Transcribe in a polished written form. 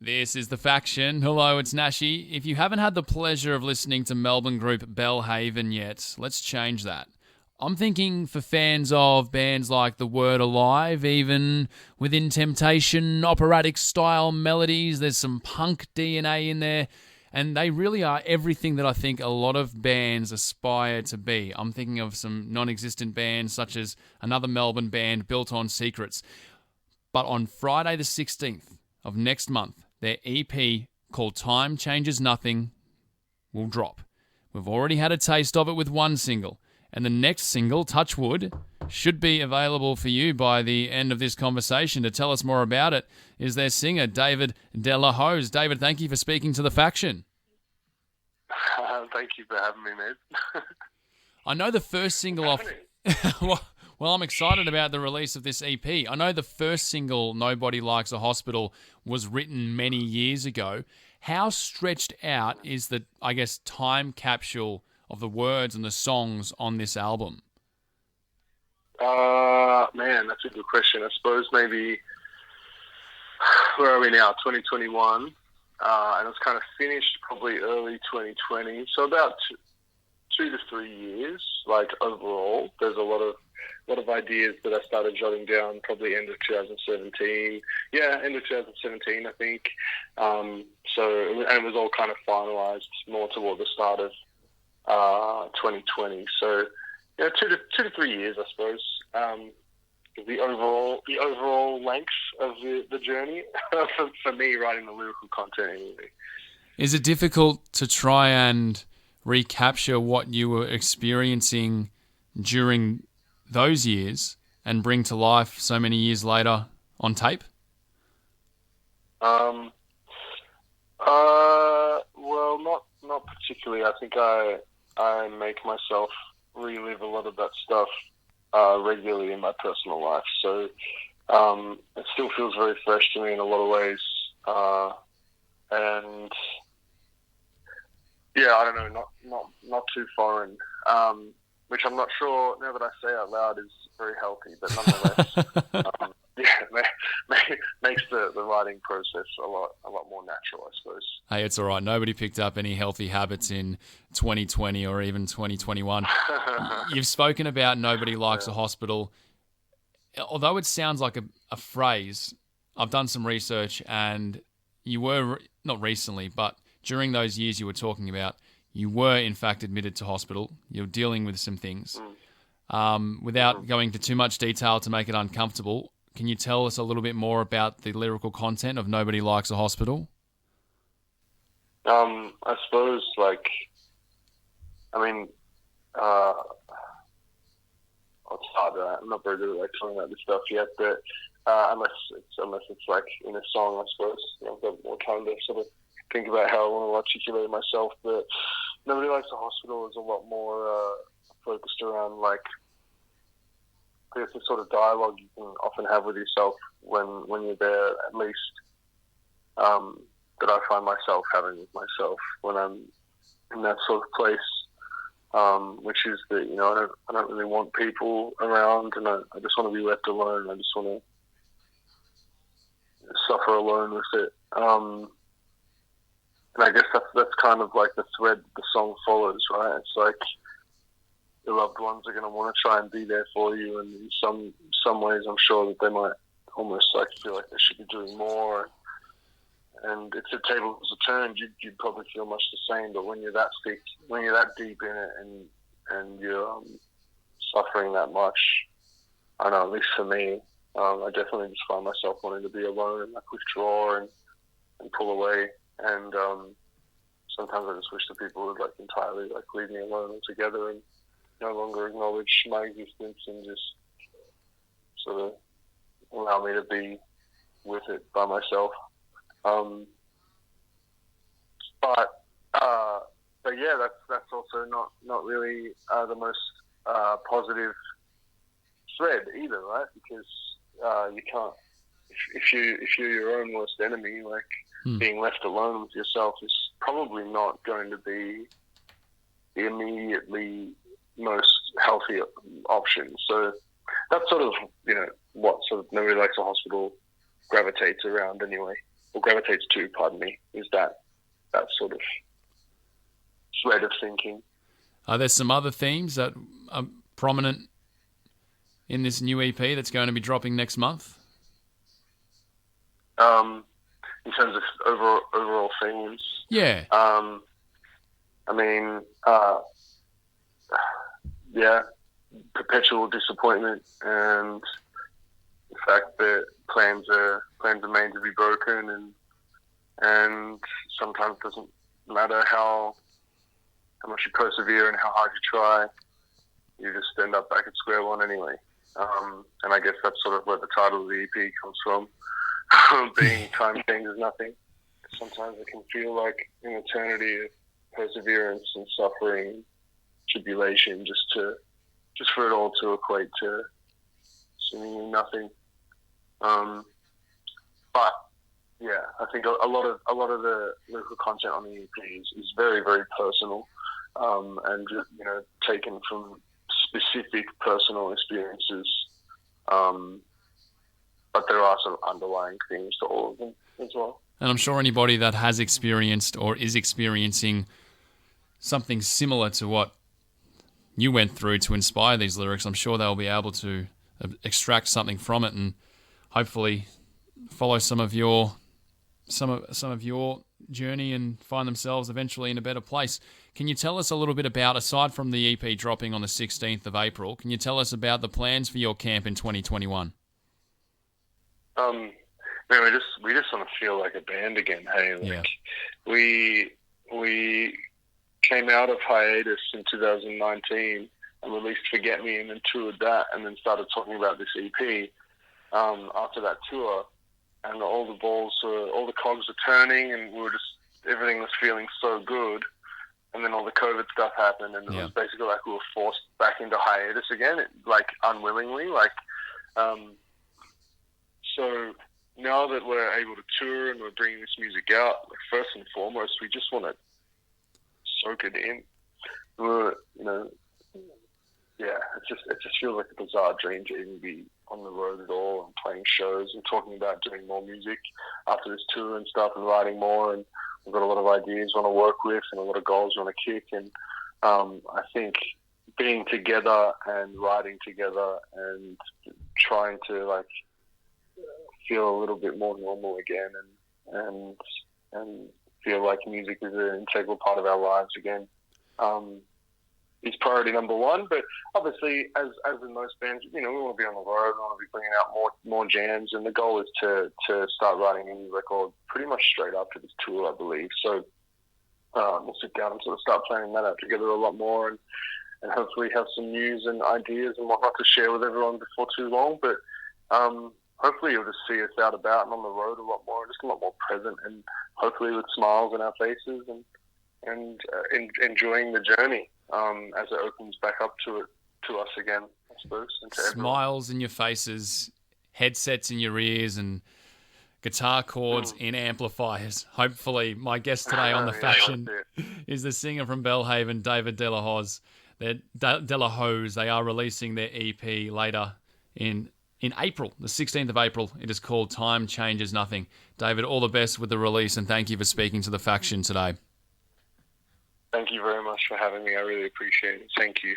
This is The Faction. Hello, it's Nashy. If you haven't had the pleasure of listening to Melbourne group Belle Haven yet, let's change that. I'm thinking for fans of bands like The Word Alive, even Within Temptation, operatic-style melodies, there's some punk DNA in there, and they really are everything that I think a lot of bands aspire to be. I'm thinking of some non-existent bands such as another Melbourne band, Built on Secrets. But on Friday the 16th of next month, their EP called Time Changes Nothing will drop. We've already had a taste of it with one single, and the next single, Touch Wood, should be available for you by the end of this conversation. To tell us more about it is their singer, David De La Hoz. David, thank you for speaking to The Faction. Thank you for having me, mate. I know the first single off... Well, I'm excited about the release of this EP. I know the first single, Nobody Likes a Hospital, was written many years ago. How stretched out is the, I guess, time capsule of the words and the songs on this album? Man, that's a good question. I suppose maybe, where are we now? 2021. And it was kind of finished probably early 2020. So about 2 to 3 years, like overall. There's a lot of ideas that I started jotting down probably end of 2017. Yeah, end of 2017, I think. And it was all kind of finalized more toward the start of 2020. So, yeah, 2 to 3 years, I suppose. The overall length of the journey for me writing the lyrical content anyway. Is it difficult to try and recapture what you were experiencing during those years and bring to life so many years later on tape? Well, not particularly. I think I make myself relive a lot of that stuff regularly in my personal life. So it still feels very fresh to me in a lot of ways. And yeah, I don't know, not too foreign. Which I'm not sure, now that I say out loud, is very healthy, but nonetheless, makes the writing process a lot more natural, I suppose. Hey, it's all right. Nobody picked up any healthy habits in 2020 or even 2021. You've spoken about Nobody Likes a Hospital. Although it sounds like a phrase, I've done some research, and you were, not recently, but during those years you were talking about, you were, in fact, admitted to hospital. You're dealing with some things. Without going into too much detail to make it uncomfortable, can you tell us a little bit more about the lyrical content of Nobody Likes a Hospital? I suppose, it's hard. I'm not very good at talking about this stuff yet, but unless it's like in a song, I suppose. I've got more time to sort of think about how I want to articulate myself, but Nobody Likes a Hospital is a lot more focused around, I guess, the sort of dialogue you can often have with yourself when you're there, at least, that I find myself having with myself when I'm in that sort of place, which is that, I don't really want people around, and I just want to be left alone. I just want to suffer alone with it. And I guess that's kind of like the thread the song follows, right? It's like your loved ones are going to want to try and be there for you, and in some ways I'm sure that they might almost feel like they should be doing more. And if the tables are turned, you'd probably feel much the same. But when you're that deep in it, and you're suffering that much, I know, at least for me, I definitely just find myself wanting to be alone and withdraw and pull away. And sometimes I just wish that people would entirely leave me alone altogether and no longer acknowledge my existence and just sort of allow me to be with it by myself. But yeah, that's also not really the most positive thread either, right? Because you can't, if you're your own worst enemy, being left alone with yourself is probably not going to be the immediately most healthy option. So that's sort of, what sort of Nobody Likes a Hospital gravitates around anyway. or gravitates to, pardon me, is that sort of thread of thinking. Are there some other themes that are prominent in this new EP that's going to be dropping next month? In terms of overall themes, Yeah. I mean, perpetual disappointment and the fact that plans are made to be broken, and sometimes it doesn't matter how much you persevere and how hard you try, you just end up back at square one anyway. And I guess that's sort of where the title of the EP comes from, being time changes nothing. Sometimes it can feel like an eternity of perseverance and suffering, tribulation, just for it all to equate to seemingly nothing. But yeah, I think a lot of the lyrical content on the EP is very, very personal, and taken from specific personal experiences. But there are some underlying themes to all of them as well. And I'm sure anybody that has experienced or is experiencing something similar to what you went through to inspire these lyrics, I'm sure they'll be able to extract something from it and hopefully follow some of your journey and find themselves eventually in a better place. Can you tell us a little bit about, aside from the EP dropping on the 16th of April, can you tell us about the plans for your camp in 2021? Man, we just want to feel like a band again. Hey, we came out of hiatus in 2019 and released Forget Me, and then toured that, and then started talking about this EP after that tour. And all the cogs were turning, and everything was feeling so good. And then all the COVID stuff happened, and it was basically like we were forced back into hiatus again, like unwillingly. So now that we're able to tour and we're bringing this music out, like first and foremost, we just want to soak it in. It just feels like a bizarre dream to even be on the road at all and playing shows and talking about doing more music after this tour and stuff, and writing more. And we've got a lot of ideas we want to work with and a lot of goals we want to kick. And I think being together and writing together and trying to feel a little bit more normal again and feel like music is an integral part of our lives again is priority number one. But obviously, as in most bands, we want to be on the road, we want to be bringing out more jams, and the goal is to start writing a new record pretty much straight after this tour, I believe. So we'll sit down and sort of start planning that out together a lot more, and hopefully have some news and ideas and whatnot to share with everyone before too long. But hopefully you'll just see us out about and on the road a lot more, just a lot more present, and hopefully with smiles on our faces and enjoying the journey as it opens back up to us again, I suppose. And to smiles in your faces, headsets in your ears, and guitar chords in amplifiers. Hopefully, my guest today on The Faction is the singer from Belle Haven, David De La Hoz. De La Hoz. They are releasing their EP later in April, the 16th of April. It is called Time Changes Nothing. David, all the best with the release, and thank you for speaking to The Faction today. Thank you very much for having me. I really appreciate it. Thank you.